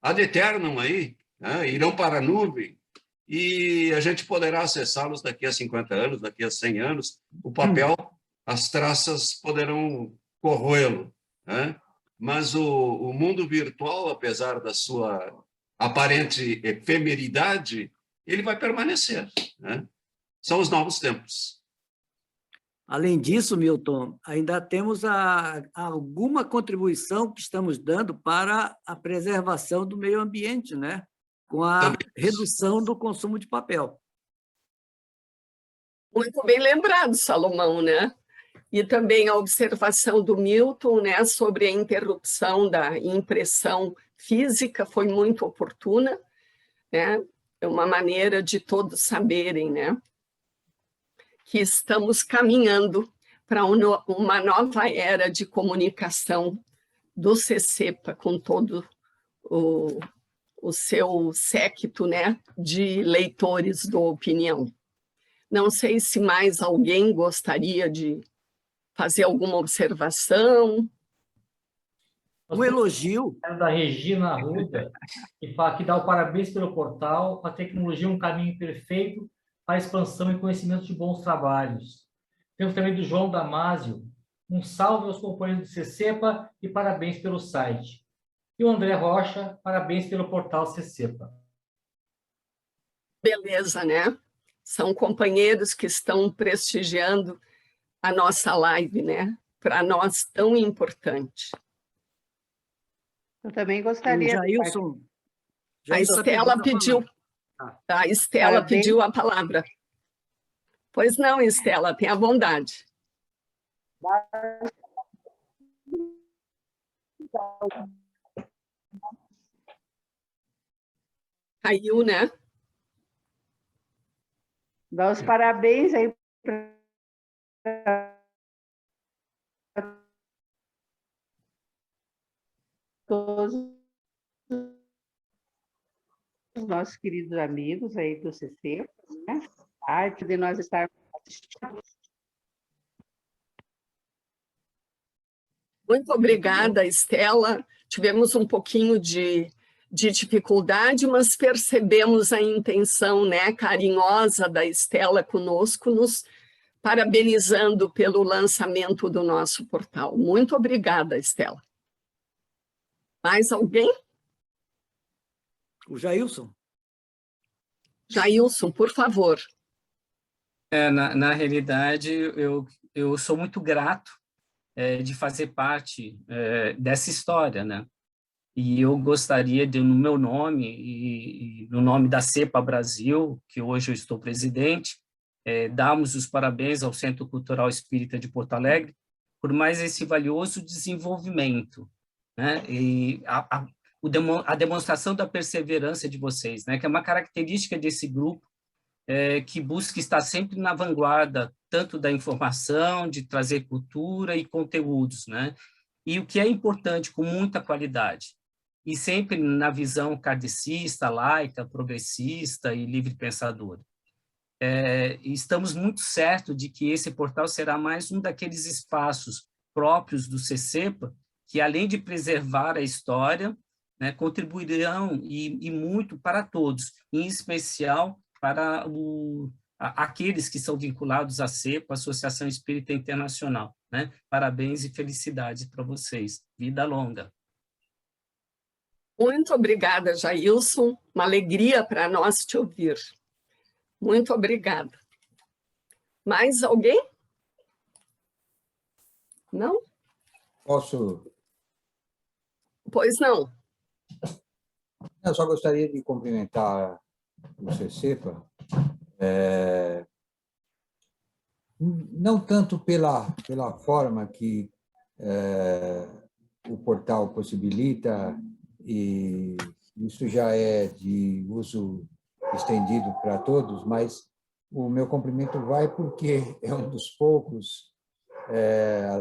[SPEAKER 2] ad eternum aí, né? Irão para a nuvem e a gente poderá acessá-los daqui a 50 anos, daqui a 100 anos. O papel, as traças poderão corroê-lo, né? Mas o mundo virtual, apesar da sua aparente efemeridade, ele vai permanecer, né? São os novos tempos.
[SPEAKER 3] Além disso, Milton, ainda temos alguma contribuição que estamos dando para a preservação do meio ambiente, né? Com a redução do consumo de papel.
[SPEAKER 1] Muito bem lembrado, Salomão, né? E também a observação do Milton, né, sobre a interrupção da impressão física foi muito oportuna, né? É uma maneira de todos saberem, né, que estamos caminhando para uma nova era de comunicação do CCEPA com todo o seu séquito, né, de leitores do Opinião. Não sei se mais alguém gostaria de fazer alguma observação.
[SPEAKER 3] Um elogio.
[SPEAKER 5] Da Regina Arruda, que dá o parabéns pelo portal, a tecnologia é um caminho perfeito para a expansão e conhecimento de bons trabalhos. Temos também do João Damásio, um salve aos companheiros do CCEPA e parabéns pelo site. E o André Rocha, parabéns pelo portal CCEPA.
[SPEAKER 1] Beleza, né? São companheiros que estão prestigiando a nossa live, né? Para nós tão importante.
[SPEAKER 6] Eu também gostaria.
[SPEAKER 3] Jailson.
[SPEAKER 1] A Estela pediu. A Estela pediu a palavra. Pois não, Estela, tenha bondade. Caiu, né?
[SPEAKER 6] Dá os parabéns aí para todos os nossos queridos amigos aí do CC, né? De nós estarmos assistindo.
[SPEAKER 1] Muito obrigada, Estela. Tivemos um pouquinho de dificuldade, mas percebemos a intenção, né, carinhosa da Estela conosco, nos parabenizando pelo lançamento do nosso portal. Muito obrigada, Estela. Mais alguém?
[SPEAKER 3] O Jailson.
[SPEAKER 1] Jailson, por favor.
[SPEAKER 7] Na realidade, eu sou muito grato de fazer parte dessa história, né? E eu gostaria de, no meu nome e no nome da CEPA Brasil, que hoje eu estou presidente, darmos os parabéns ao Centro Cultural Espírita de Porto Alegre por mais esse valioso desenvolvimento, né? E a demonstração da perseverança de vocês, né? Que é uma característica desse grupo, que busca estar sempre na vanguarda, tanto da informação, de trazer cultura e conteúdos, né? E o que é importante, com muita qualidade, e sempre na visão kardecista, laica, progressista e livre-pensadora. Estamos muito certos de que esse portal será mais um daqueles espaços próprios do CCEPA, que, além de preservar a história, né, contribuirão e muito para todos, em especial para aqueles que são vinculados à CEPA, Associação Espírita Internacional, né? Parabéns e felicidades para vocês. Vida longa.
[SPEAKER 1] Muito obrigada, Jailson. Uma alegria para nós te ouvir. Muito obrigada. Mais alguém? Não?
[SPEAKER 8] Posso?
[SPEAKER 1] Pois não.
[SPEAKER 8] Eu só gostaria de cumprimentar o CCEPA, não tanto pela forma que o portal possibilita, e isso já é de uso estendido para todos, mas o meu cumprimento vai porque é um dos poucos,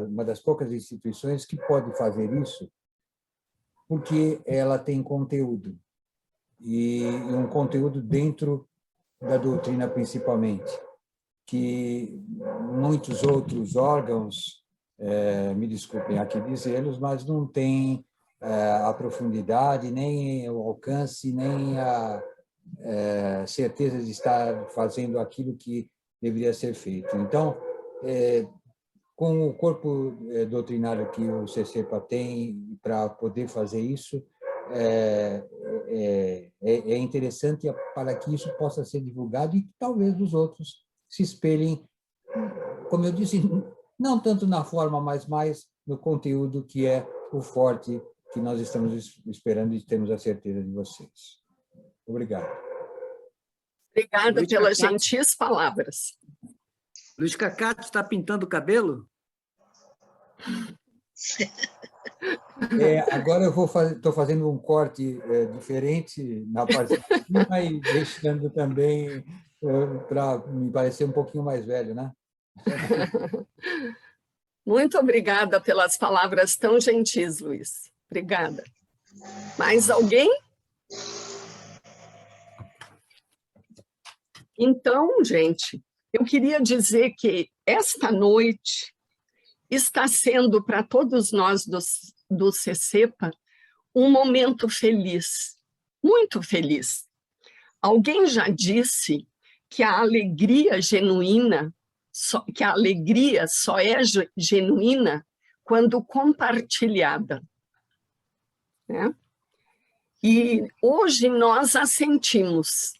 [SPEAKER 8] uma das poucas instituições que pode fazer isso, porque ela tem conteúdo, e um conteúdo dentro da doutrina principalmente, que muitos outros órgãos, me desculpem aqui dizê-los, mas não têm a profundidade, nem o alcance, nem a certeza de estar fazendo aquilo que deveria ser feito. Então, com o corpo doutrinário que o CCEPA tem para poder fazer isso, é interessante para que isso possa ser divulgado e que talvez os outros se espelhem, como eu disse, não tanto na forma, mas mais no conteúdo, que é o forte que nós estamos esperando e temos a certeza de vocês. Obrigado.
[SPEAKER 1] Obrigada pelas gentis palavras.
[SPEAKER 3] Luiz Cacate está pintando o cabelo?
[SPEAKER 8] Agora eu estou fazendo um corte diferente na parte de cima e deixando também para me parecer um pouquinho mais velho, né?
[SPEAKER 1] Muito obrigada pelas palavras tão gentis, Luiz. Obrigada. Mais alguém? Então, gente, eu queria dizer que esta noite está sendo para todos nós do CCEPA um momento feliz, muito feliz. Alguém já disse que a alegria genuína, que a alegria só é genuína quando compartilhada, né? E hoje nós a sentimos,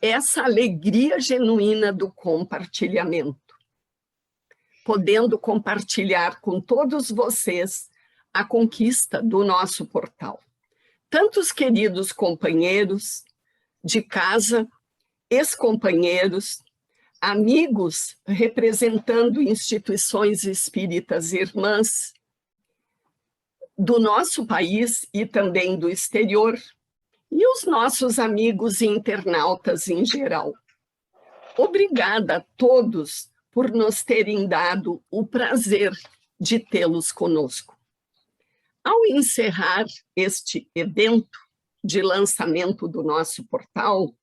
[SPEAKER 1] essa alegria genuína do compartilhamento, podendo compartilhar com todos vocês a conquista do nosso portal. Tantos queridos companheiros de casa, ex-companheiros, amigos representando instituições espíritas irmãs do nosso país e também do exterior, e os nossos amigos e internautas em geral. Obrigada a todos por nos terem dado o prazer de tê-los conosco. Ao encerrar este evento de lançamento do nosso portal,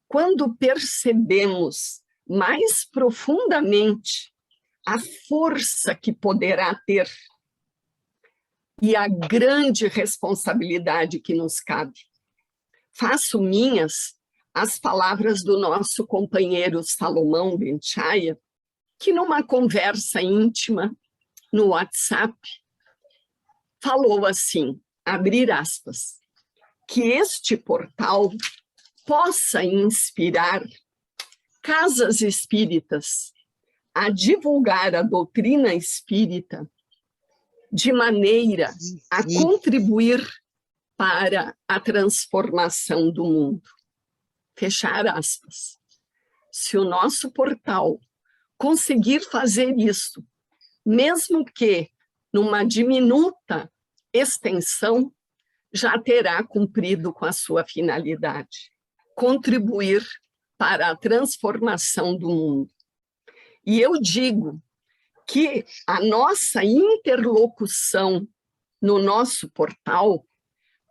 [SPEAKER 1] quando percebemos mais profundamente a força que poderá ter e a grande responsabilidade que nos cabe, faço minhas as palavras do nosso companheiro Salomão Benchaia, que numa conversa íntima no WhatsApp, falou assim, abrir aspas, que este portal possa inspirar casas espíritas a divulgar a doutrina espírita de maneira a contribuir para a transformação do mundo. Fechar aspas. Se o nosso portal conseguir fazer isso, mesmo que numa diminuta extensão, já terá cumprido com a sua finalidade, contribuir para a transformação do mundo. E eu digo que a nossa interlocução no nosso portal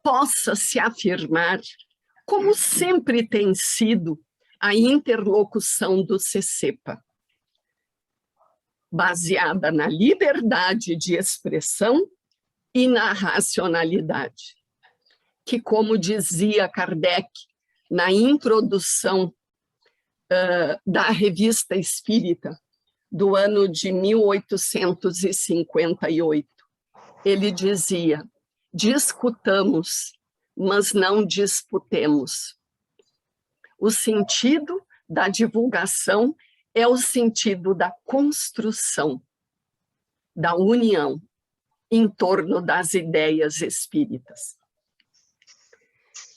[SPEAKER 1] possa se afirmar como sempre tem sido a interlocução do CCEPA, baseada na liberdade de expressão e na racionalidade, que, como dizia Kardec na introdução da Revista Espírita, do ano de 1858, ele dizia, discutamos, mas não disputemos. O sentido da divulgação é o sentido da construção, da união em torno das ideias espíritas.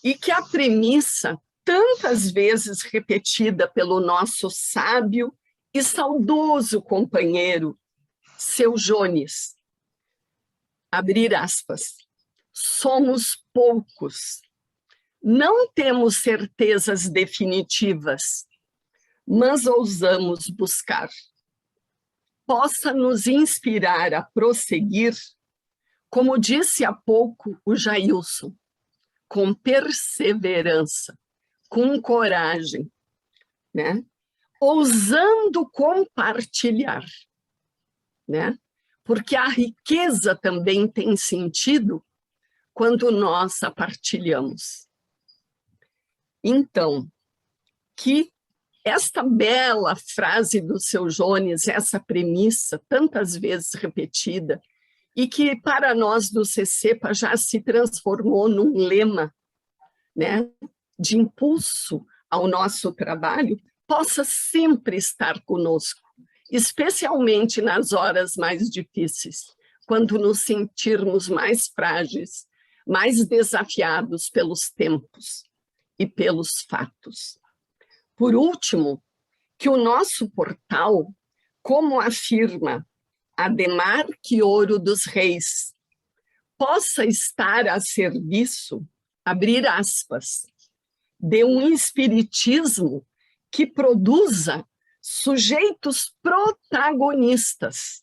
[SPEAKER 1] E que a premissa, tantas vezes repetida pelo nosso sábio e saudoso companheiro, Seu Jones, abrir aspas, somos poucos, não temos certezas definitivas, mas ousamos buscar. Possa nos inspirar a prosseguir, como disse há pouco o Jailson, com perseverança, com coragem, né? Ousando compartilhar, né? Porque a riqueza também tem sentido quando nós a partilhamos. Então, que esta bela frase do Seu Jones, essa premissa tantas vezes repetida, e que para nós do CCEPA já se transformou num lema, né, de impulso ao nosso trabalho, possa sempre estar conosco, especialmente nas horas mais difíceis, quando nos sentirmos mais frágeis, mais desafiados pelos tempos e pelos fatos. Por último, que o nosso portal, como afirma Ademar Quioro dos Reis, possa estar a serviço, abrir aspas, de um espiritismo que produza sujeitos protagonistas,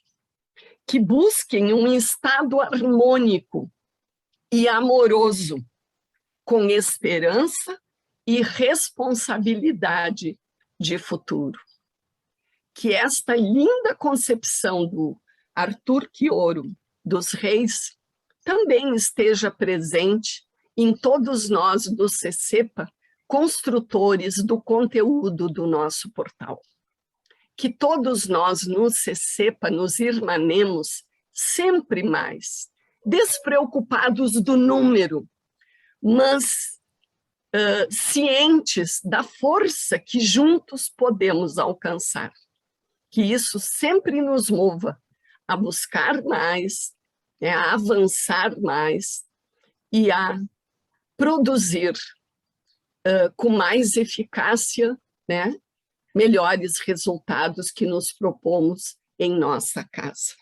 [SPEAKER 1] que busquem um estado harmônico e amoroso, com esperança e responsabilidade de futuro. Que esta linda concepção do Arthur Quioro, dos Reis, também esteja presente em todos nós do CCEPA, construtores do conteúdo do nosso portal. Que todos nós no CCEPA nos irmanemos sempre mais, despreocupados do número, mas cientes da força que juntos podemos alcançar. Que isso sempre nos mova a buscar mais, a avançar mais e a produzir com mais eficácia, melhores resultados que nos propomos em nossa casa.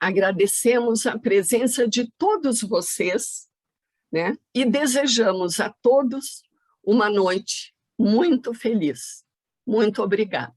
[SPEAKER 1] Agradecemos a presença de todos vocês, e desejamos a todos uma noite muito feliz. Muito obrigada.